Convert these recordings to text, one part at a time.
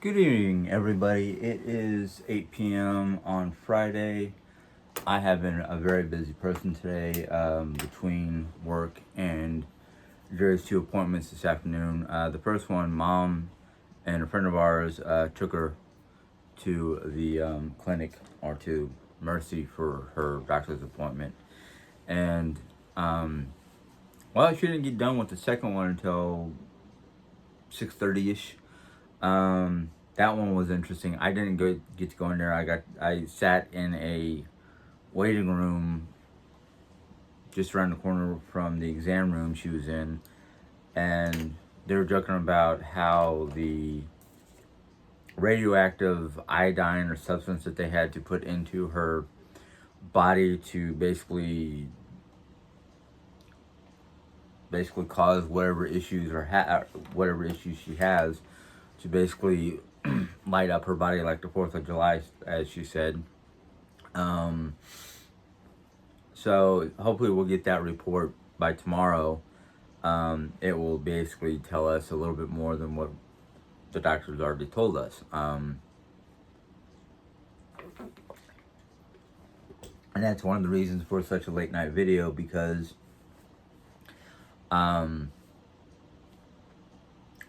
Good evening, everybody. It is 8 p.m. on Friday. I have been a very busy person today between work and Jerry's two appointments this afternoon. The first one, Mom and a friend of ours took her to the clinic or to Mercy for her doctor's appointment. And, well, she didn't get done with the second one until 6:30ish. That one was interesting. I didn't get to go in there. I sat in a waiting room just around the corner from the exam room she was in, and they were joking about how the radioactive iodine or substance that they had to put into her body to basically cause whatever issues whatever issues she has to basically light up her body like the 4th of July, as she said. Um, so hopefully we'll get that report by tomorrow. It will basically tell us a little bit more than what the doctors already told us. And that's one of the reasons for such a late night video, because um,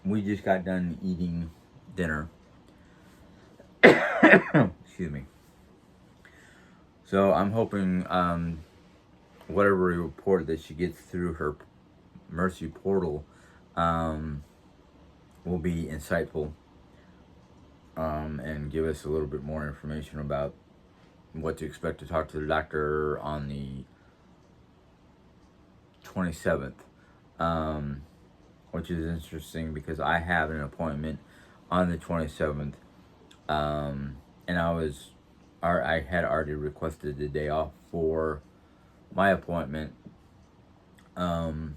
we just got done eating dinner. Excuse me. So I'm hoping whatever report that she gets through her Mercy portal will be insightful and give us a little bit more information about what to expect to talk to the doctor on the 27th, which is interesting because I have an appointment on the 27th, and I had already requested the day off for my appointment. But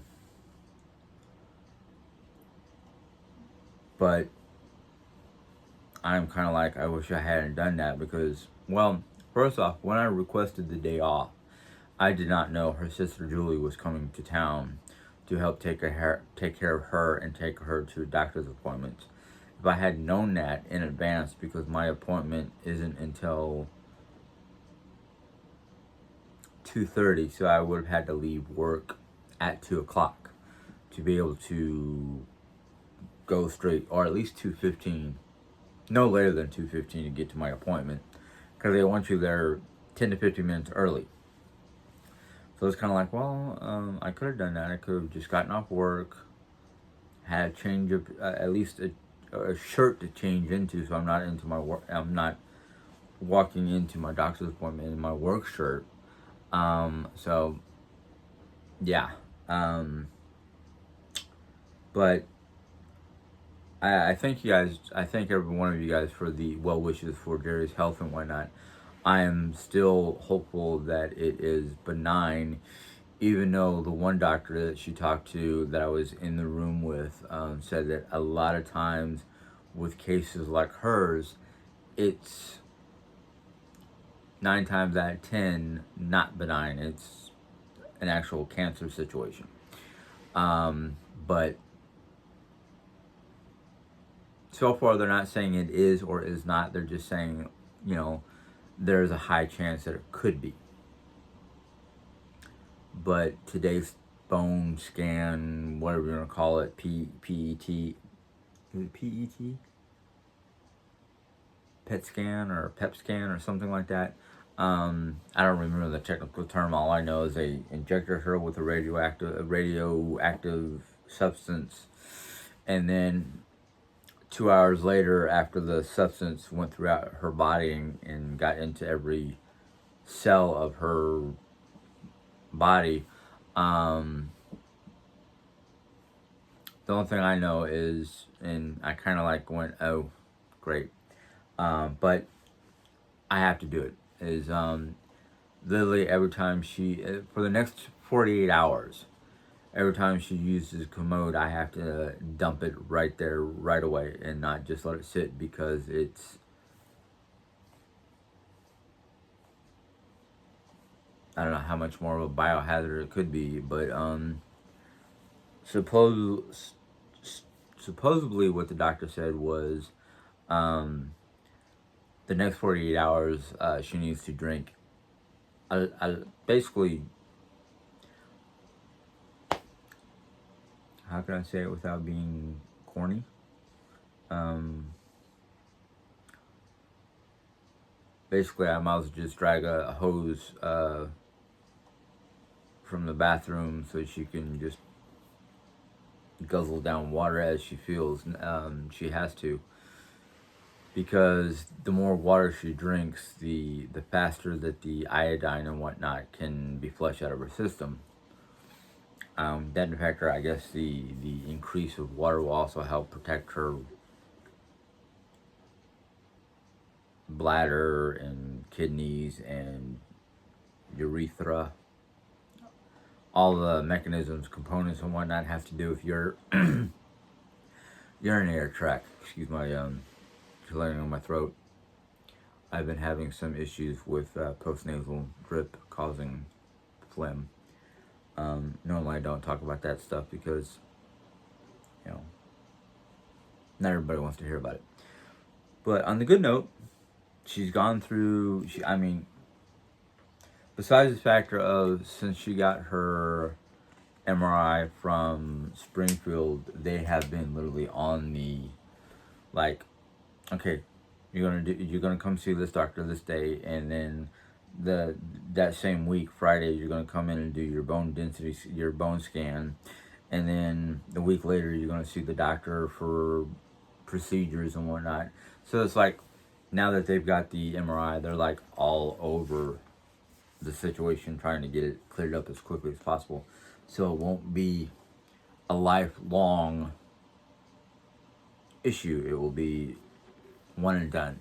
I'm kind of like, I wish I hadn't done that because, well, first off, when I requested the day off, I did not know her sister Julie was coming to town to help take care of her and take her to doctor's appointments. If I had known that in advance, because my appointment isn't until 2:30, so I would have had to leave work at 2 o'clock to be able to go straight, or at least 2:15, no later than 2:15 to get to my appointment, because they want you there 10 to 15 minutes early. So it's kind of like, well, I could have done that. I could have just gotten off work, had a change of at least a shirt to change into, so I'm not into my work. I'm not walking into my doctor's appointment in my work shirt. So yeah. But I thank you guys. I thank every one of you guys for the well wishes for Jerry's health and whatnot. I am still hopeful that it is benign, even though the one doctor that she talked to that I was in the room with said that a lot of times with cases like hers, it's 9 times out of 10 not benign. It's an actual cancer situation. But so far, they're not saying it is or is not. They're just saying, there's a high chance that it could be. But today's bone scan, whatever you want to call it, PET, is it PET? PET scan or PEP scan or something like that. I don't remember the technical term. All I know is they injected her with a radioactive substance, and then 2 hours later, after the substance went throughout her body and got into every cell of her body, the only thing I know is, and I kind of like went, oh, great. But I have to do it. Is literally every time for the next 48 hours, every time she uses commode, I have to dump it right there, right away, and not just let it sit, because it's, I don't know how much more of a biohazard it could be, but supposedly what the doctor said was The next 48 hours, she needs to drink basically, how can I say it without being corny? Um, Basically, I might as well just drag a hose from the bathroom so she can just guzzle down water as she feels she has to. Because the more water she drinks, the faster that the iodine and whatnot can be flushed out of her system. That factor, I guess the increase of water will also help protect her bladder and kidneys and urethra. All the mechanisms, components, and whatnot have to do with your urinary tract. Excuse my clearing on my throat. I've been having some issues with postnasal drip causing phlegm. Normally I don't talk about that stuff because, you know, not everybody wants to hear about it. But on the good note, she's gone through, besides the factor of since she got her MRI from Springfield, they have been literally on the, like, okay, you're gonna come see this doctor this day, and then that same week, Friday, you're gonna come in and do your bone density, your bone scan, and then the week later you're gonna see the doctor for procedures and whatnot. So it's like now that they've got the MRI, they're like all over the situation, trying to get it cleared up as quickly as possible, so it won't be a lifelong issue. It will be one and done.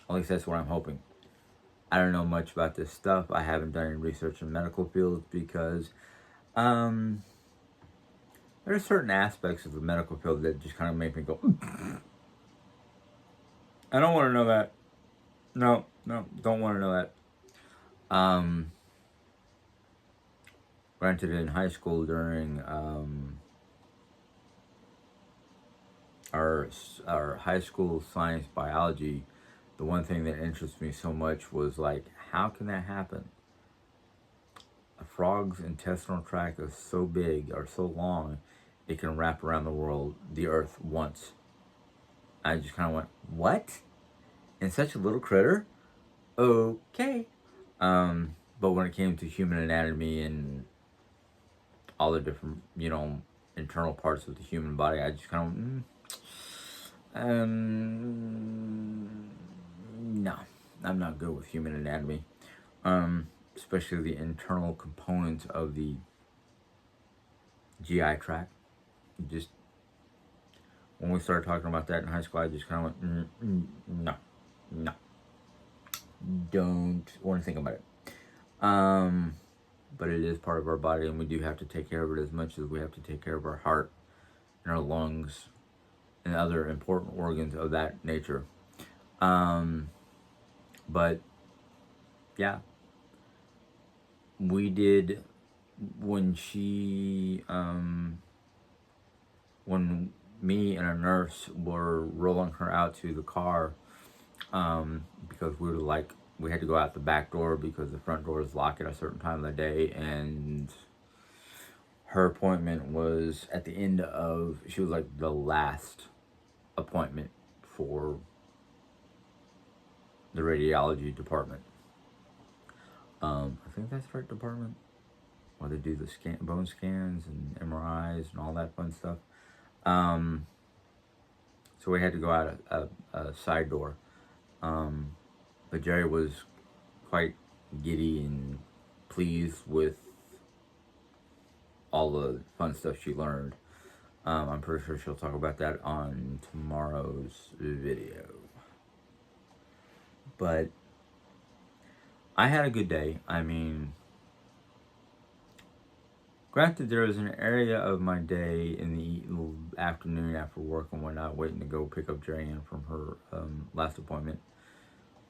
At least that's what I'm hoping. I don't know much about this stuff. I haven't done any research in medical fields because there are certain aspects of the medical field that just kind of make me go, I don't want to know that. No, don't want to know that. Granted, in high school during our high school science biology, the one thing that interests me so much was like, how can that happen? A frog's intestinal tract is so big or so long, it can wrap around the earth once. I just kind of went, what? In such a little critter? Okay. But when it came to human anatomy and all the different, internal parts of the human body, I just kind of, no, I'm not good with human anatomy. Especially the internal components of the GI tract. Just when we started talking about that in high school, I just kind of went, no, don't want to think about it. But it is part of our body, and we do have to take care of it as much as we have to take care of our heart and our lungs and other important organs of that nature. But yeah, we did when me and a nurse were rolling her out to the car, because we had to go out the back door because the front door is locked at a certain time of the day, and her appointment was at the end of, she was like the last appointment for the radiology department. I think that's the right department, where they do the bone scans and MRIs and all that fun stuff. So we had to go out a side door. But Jerry was quite giddy and pleased with all the fun stuff she learned. I'm pretty sure she'll talk about that on tomorrow's video. But I had a good day. Granted, there was an area of my day in the afternoon after work and whatnot, waiting to go pick up Jerry Ann from her last appointment,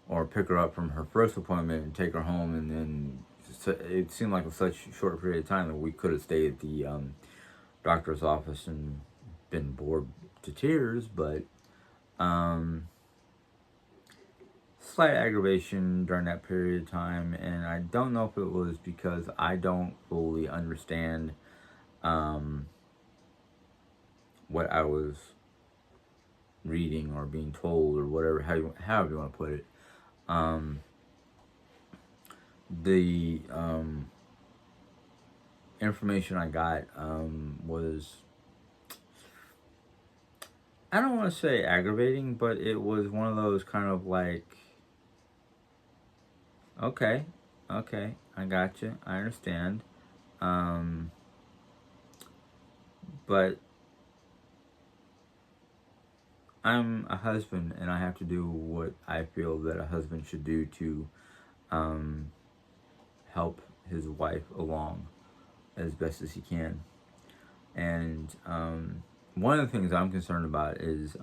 or pick her up from her first appointment and take her home, and then it seemed like such a short period of time that we could have stayed at the doctor's office and been bored to tears, but Um, Slight aggravation during that period of time, and I don't know if it was because I don't fully understand um, what I was reading or being told or whatever, however you want to put it. Um, the information I got was, I don't want to say aggravating, but it was one of those kind of like, okay, okay, I got you, I understand. Um, but I'm a husband and I have to do what I feel that a husband should do to um, help his wife along as best as he can. And one of the things I'm concerned about is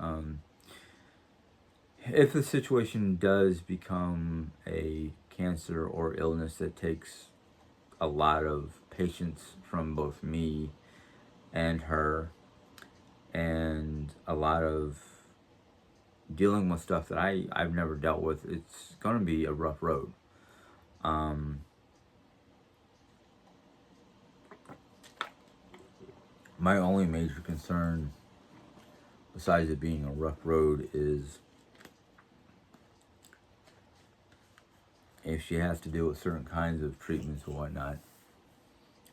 if the situation does become a cancer or illness that takes a lot of patience from both me and her, and a lot of dealing with stuff that I've never dealt with, it's going to be a rough road. Um, my only major concern, besides it being a rough road, is if she has to deal with certain kinds of treatments or whatnot,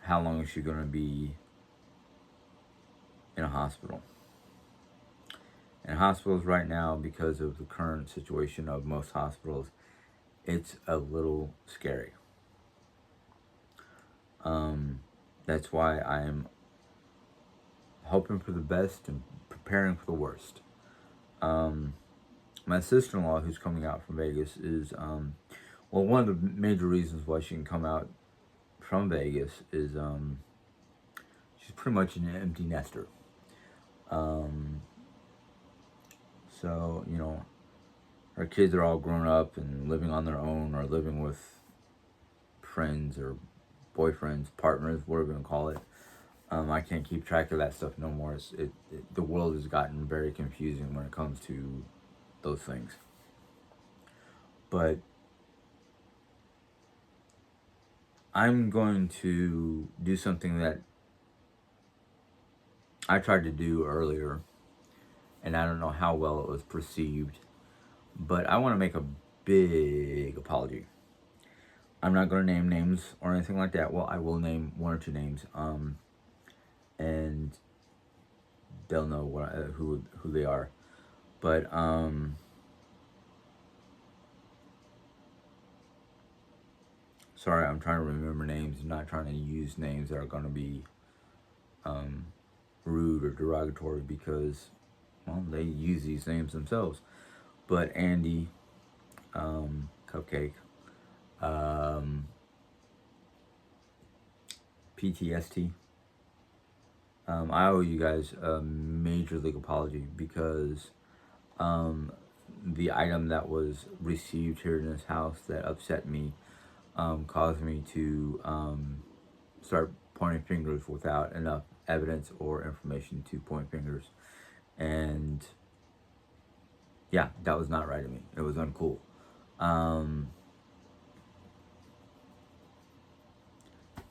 how long is she going to be in a hospital? And hospitals right now, because of the current situation of most hospitals, it's a little scary. That's why I'm hoping for the best and preparing for the worst. My sister-in-law, who's coming out from Vegas, is well, one of the major reasons why she can come out from Vegas is she's pretty much an empty nester. Um, so her kids are all grown up and living on their own, or living with friends or boyfriends, partners, whatever you want to call it. I can't keep track of that stuff no more. The world has gotten very confusing when it comes to those things. But I'm going to do something that I tried to do earlier, and I don't know how well it was perceived, but I want to make a big apology. I'm not going to name names or anything like that. Well, I will name one or two names, and they'll know who they are. But sorry, I'm trying to remember names, not trying to use names that are going to be rude or derogatory, because, well, they use these names themselves. But Andy, Cupcake, um, PTST. I owe you guys a major league apology, because the item that was received here in this house that upset me caused me to start pointing fingers without enough evidence or information to point fingers. And yeah, that was not right of me. It was uncool.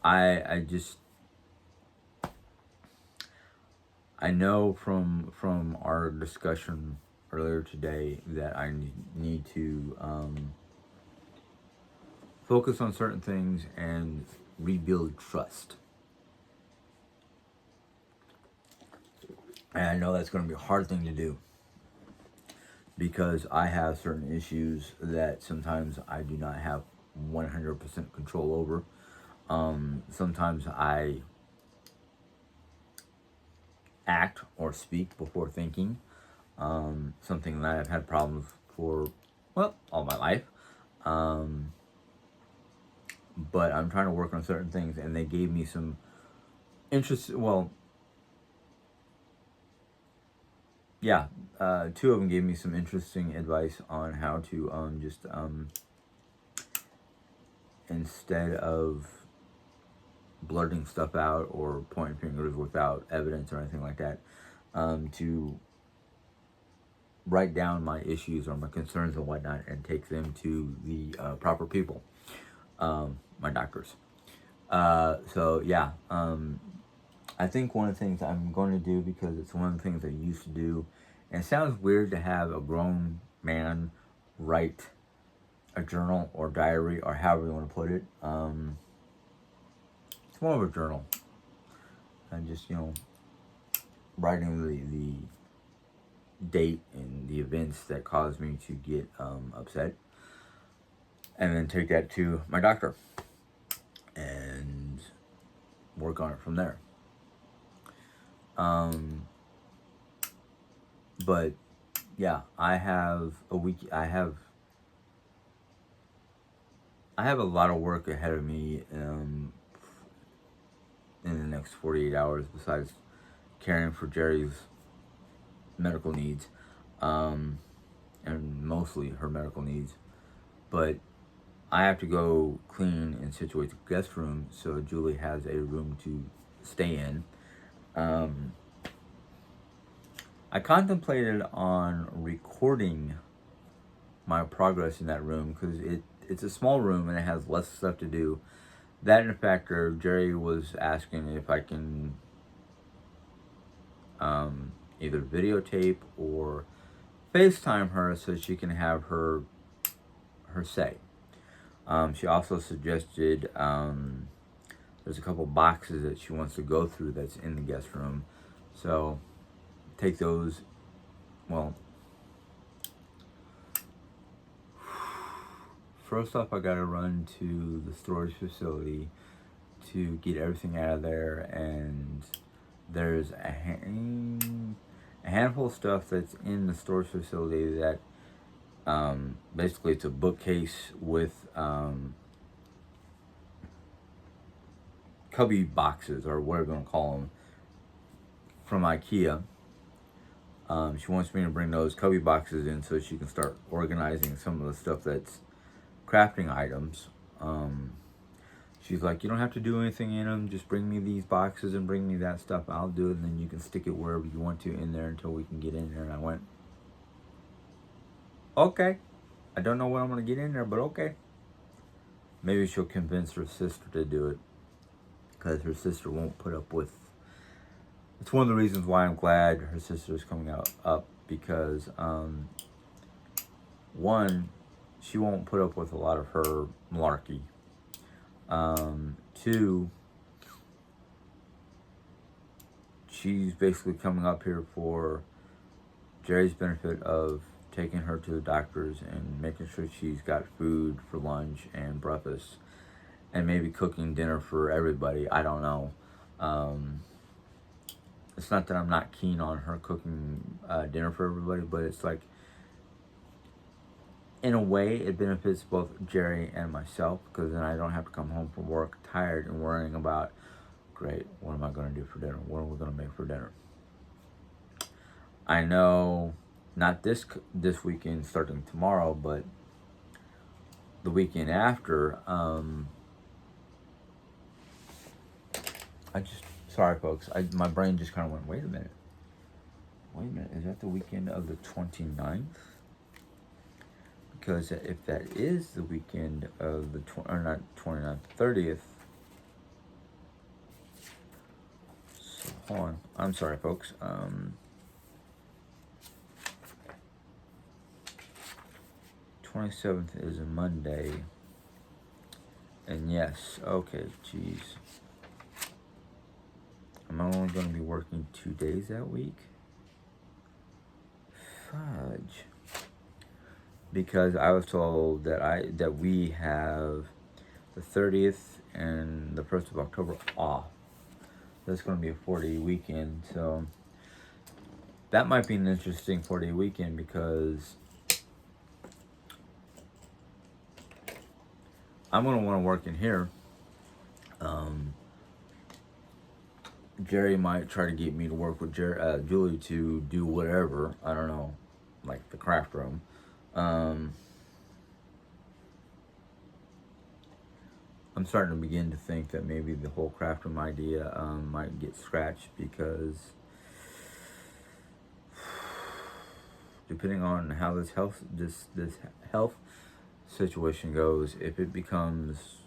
I just, I know from our discussion earlier today that I need to focus on certain things and rebuild trust. And I know that's going to be a hard thing to do, because I have certain issues that sometimes I do not have 100% control over. Sometimes I act or speak before thinking. Something that I've had problems for, well, all my life. But I'm trying to work on certain things, and they gave me some interest. Well, yeah, two of them gave me some interesting advice on how to just instead of blurting stuff out or pointing fingers without evidence or anything like that, to write down my issues or my concerns and whatnot and take them to the proper people, my doctors. So yeah, I think one of the things I'm going to do, because it's one of the things I used to do, and it sounds weird to have a grown man write a journal or diary or however you want to put it. It's more of a journal. And just, writing the date and the events that caused me to get upset. And then take that to my doctor and work on it from there. But yeah, I have a week. I have a lot of work ahead of me in the next 48 hours. Besides caring for Jerry's medical needs, and mostly her medical needs, but I have to go clean and situate the guest room so Julie has a room to stay in. I contemplated on recording my progress in that room because it's a small room and it has less stuff to do. That and a factor, Jerry was asking if I can either videotape or FaceTime her so she can have her say. She also suggested there's a couple boxes that she wants to go through that's in the guest room. So take those, well, first off I gotta run to the storage facility to get everything out of there, and there's a handful of stuff that's in the storage facility that basically it's a bookcase with cubby boxes or whatever you want to call them from IKEA. She wants me to bring those cubby boxes in so she can start organizing some of the stuff that's crafting items. She's like, you don't have to do anything in them, just bring me these boxes and bring me that stuff, I'll do it, and then you can stick it wherever you want to in there until we can get in there. And I went, okay, I don't know what I'm going to get in there, but okay. Maybe she'll convince her sister to do it, because her sister won't put up with. It's one of the reasons why I'm glad her sister is coming up because one, she won't put up with a lot of her malarkey. Two, she's basically coming up here for Jerry's benefit of taking her to the doctors and making sure she's got food for lunch and breakfast, and maybe cooking dinner for everybody. I don't know. It's not that I'm not keen on her cooking dinner for everybody, but it's like, in a way, it benefits both Jerry and myself, because then I don't have to come home from work tired and worrying about, great, what am I going to do for dinner? What are we going to make for dinner? I know, not this weekend starting tomorrow, but the weekend after, sorry folks, my brain just kind of went, wait a minute, is that the weekend of the 29th? Because if that is the weekend of the, not 29th, 30th, so hold on, I'm sorry folks, 27th is a Monday, and yes, okay, geez, I'm only going to be working 2 days that week? Fudge. Because I was told that we have the 30th and the 1st of October off. That's going to be a 4-day weekend, so that might be an interesting 4-day weekend, because I'm going to want to work in here. Jerry might try to get me to work with Julie to do whatever, I don't know, like the craft room. I'm starting to begin to think that maybe the whole craft room idea might get scratched, because depending on how this health situation goes, if it becomes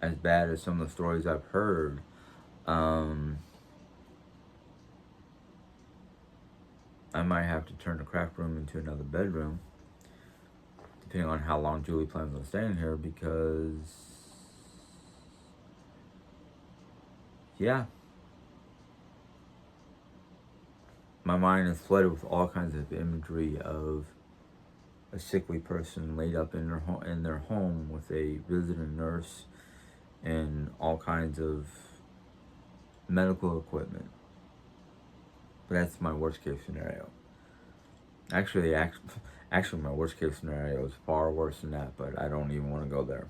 as bad as some of the stories I've heard, um, I might have to turn the craft room into another bedroom, depending on how long Julie plans on staying here, because, yeah, my mind is flooded with all kinds of imagery of a sickly person laid up in their home with a visiting nurse and all kinds of medical equipment. But that's my worst case scenario. Actually, my worst case scenario is far worse than that, but I don't even want to go there.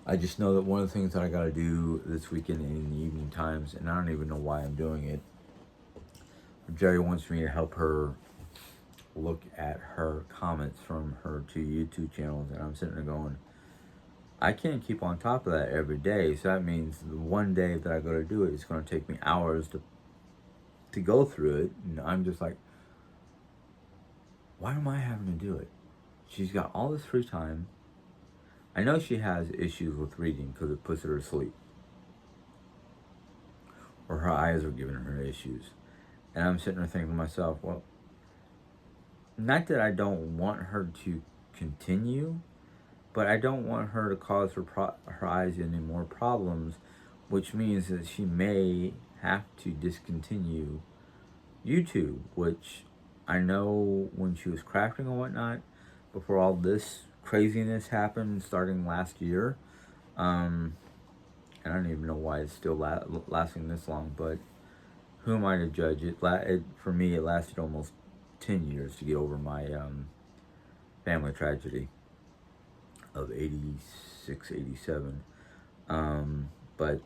I just know that one of the things that I got to do this weekend in the evening times, and I don't even know why I'm doing it. Jerry wants me to help her look at her comments from her 2 YouTube channels, and I'm sitting there going, I can't keep on top of that every day. So that means the one day that I go to do it, it's going to take me hours to go through it. And I'm just like, why am I having to do it? She's got all this free time. I know she has issues with reading because it puts her to sleep, or her eyes are giving her issues. And I'm sitting there thinking to myself, well, not that I don't want her to continue, but I don't want her to cause her eyes any more problems, which means that she may have to discontinue YouTube, which I know when she was crafting and whatnot, before all this craziness happened starting last year. And I don't even know why it's still lasting this long, but who am I to judge? For me, it lasted almost 10 years to get over my family tragedy of 86, 87. But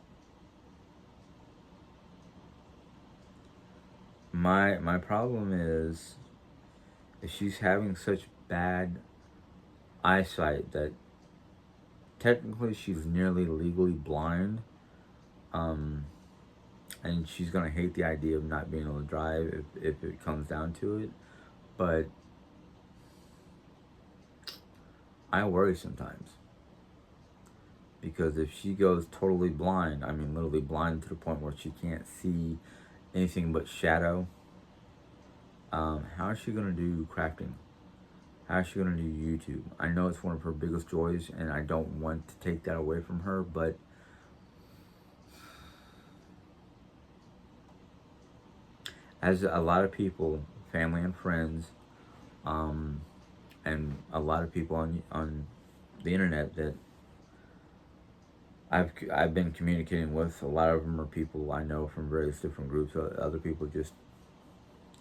my problem is she's having such bad eyesight that technically she's nearly legally blind. And she's gonna hate the idea of not being able to drive if it comes down to it. But I worry sometimes, because if she goes totally blind, I mean literally blind to the point where she can't see anything but shadow, how is she gonna do crafting? How is she gonna do YouTube? I know it's one of her biggest joys, and I don't want to take that away from her, but as a lot of people, family and friends, and a lot of people on the internet that I've been communicating with, a lot of them are people I know from various different groups. Other people just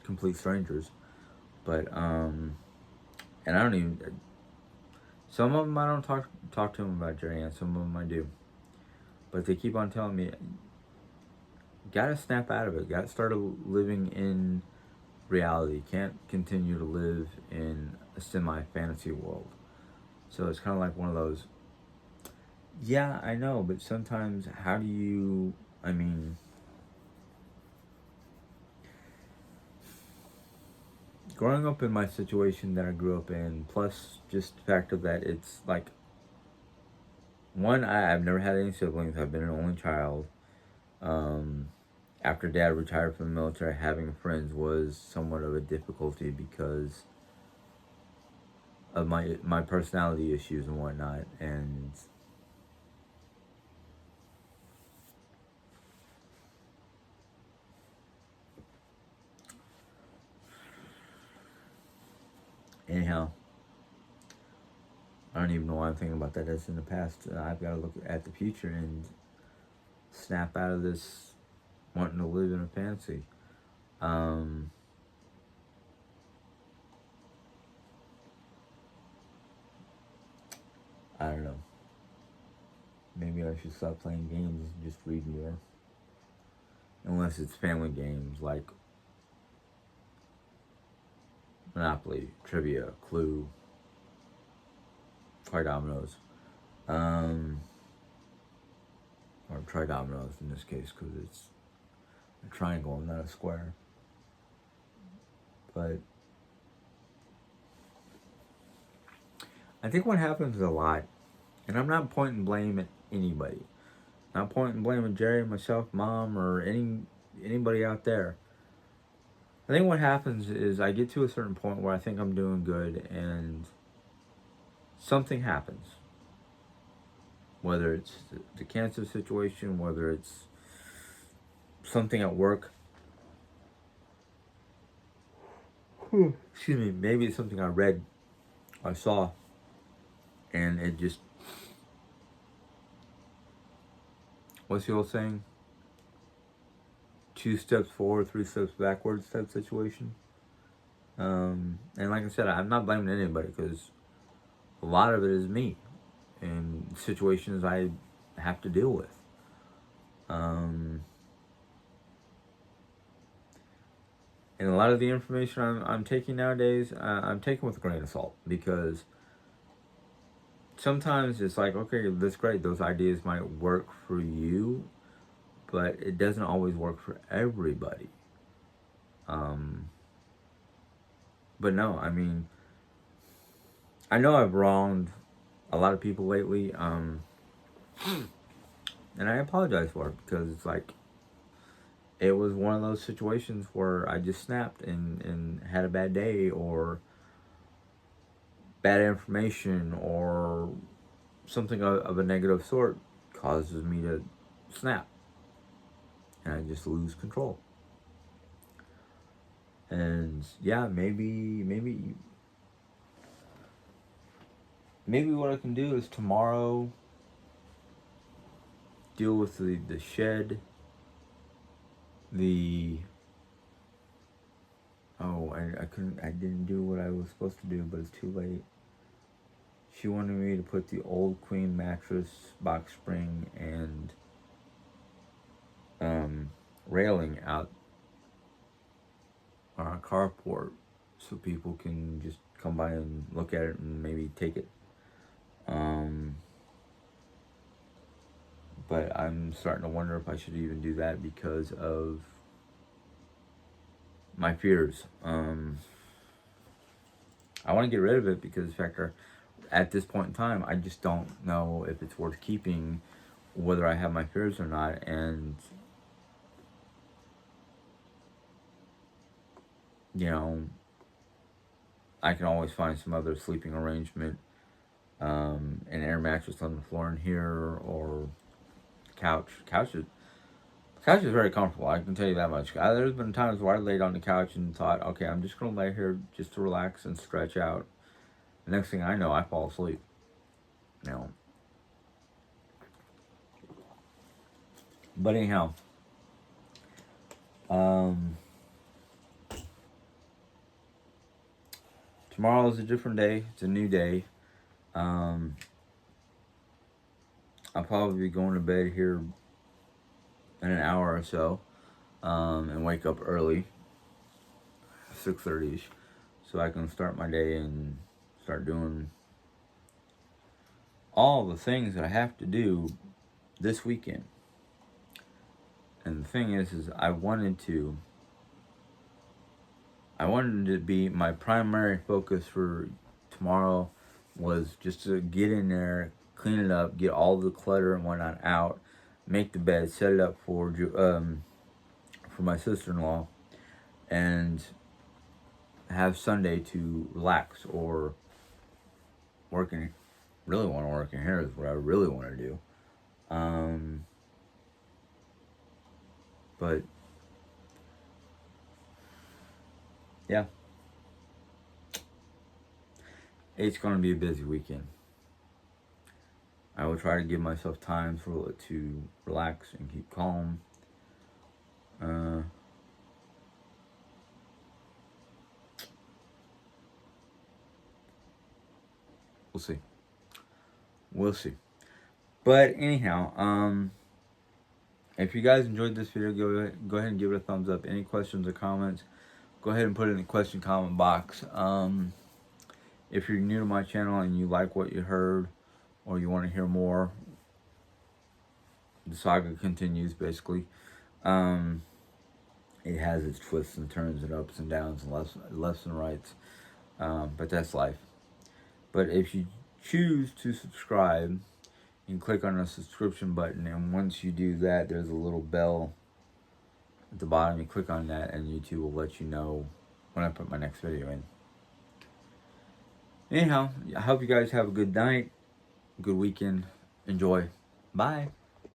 complete strangers. But and I don't even. Some of them I don't talk to them about Jerry Ann. Some of them I do. But they keep on telling me, gotta snap out of it. Gotta start living in reality. Can't continue to live in a semi-fantasy world. So it's kind of like one of those. Yeah, I know, but sometimes how do you? I mean, growing up in my situation that I grew up in, plus just the fact of that it's like, one, I've never had any siblings. I've been an only child. After Dad retired from the military, having friends was somewhat of a difficulty because of my personality issues and whatnot. And anyhow, I don't even know why I'm thinking about that. That's in the past. I've got to look at the future and snap out of this wanting to live in a fantasy. I don't know. Maybe I should stop playing games and just read more. Unless it's family games like Monopoly, Trivia, Clue, Card Dominoes. or tridominoes in this case, because it's a triangle, not a square. But I think what happens a lot, and I'm not pointing blame at anybody. Not pointing blame at Jerry, myself, Mom, or anybody out there. I think what happens is I get to a certain point where I think I'm doing good, and something happens. Whether it's the cancer situation, whether it's something at work. Excuse me, maybe it's something I read, I saw, and it just, what's the old saying? 2 steps forward, 3 steps backwards type situation. And like I said, I'm not blaming anybody, because a lot of it is me and situations I have to deal with. And a lot of the information I'm taking nowadays, I'm taking with a grain of salt, because sometimes it's like, okay, that's great. Those ideas might work for you, but it doesn't always work for everybody. But no, I mean, I know I've wronged a lot of people lately, and I apologize for it, because it's like, it was one of those situations where I just snapped and had a bad day, or bad information, or something of a negative sort causes me to snap, and I just lose control. And yeah, maybe what I can do is tomorrow deal with the shed, I didn't do what I was supposed to do, but it's too late. She wanted me to put the old queen mattress, box spring, and railing out on our carport, so people can just come by and look at it and maybe take it. But I'm starting to wonder if I should even do that, because of my fears. I want to get rid of it, because, in fact, at this point in time, I just don't know if it's worth keeping, whether I have my fears or not. And, you know, I can always find some other sleeping arrangement, an air mattress on the floor in here, or couch. Couch is very comfortable, I can tell you that much. There's been times where I laid on the couch and thought, okay, I'm just going to lay here just to relax and stretch out. The next thing I know, I fall asleep. You know. But anyhow, tomorrow is a different day. It's a new day. I'll probably be going to bed here in an hour or so, and wake up early, 6:30ish, so I can start my day and start doing all the things that I have to do this weekend. And the thing is I wanted to be, my primary focus for tomorrow was just to get in there, clean it up, get all the clutter and whatnot out, make the bed, set it up for my sister-in-law, and have Sunday to relax, or really want to work in here is what I really want to do. But yeah, it's going to be a busy weekend. I will try to give myself time to relax and keep calm. We'll see. But anyhow, if you guys enjoyed this video, go ahead and give it a thumbs up. Any questions or comments, go ahead and put it in the question comment box. If you're new to my channel and you like what you heard, or you want to hear more, the saga continues basically. It has its twists and turns and ups and downs and lefts and rights, but that's life. But if you choose to subscribe, you can click on the subscription button, and once you do that, there's a little bell at the bottom. You click on that, and YouTube will let you know when I put my next video in. Anyhow, I hope you guys have a good night, good weekend. Enjoy. Bye.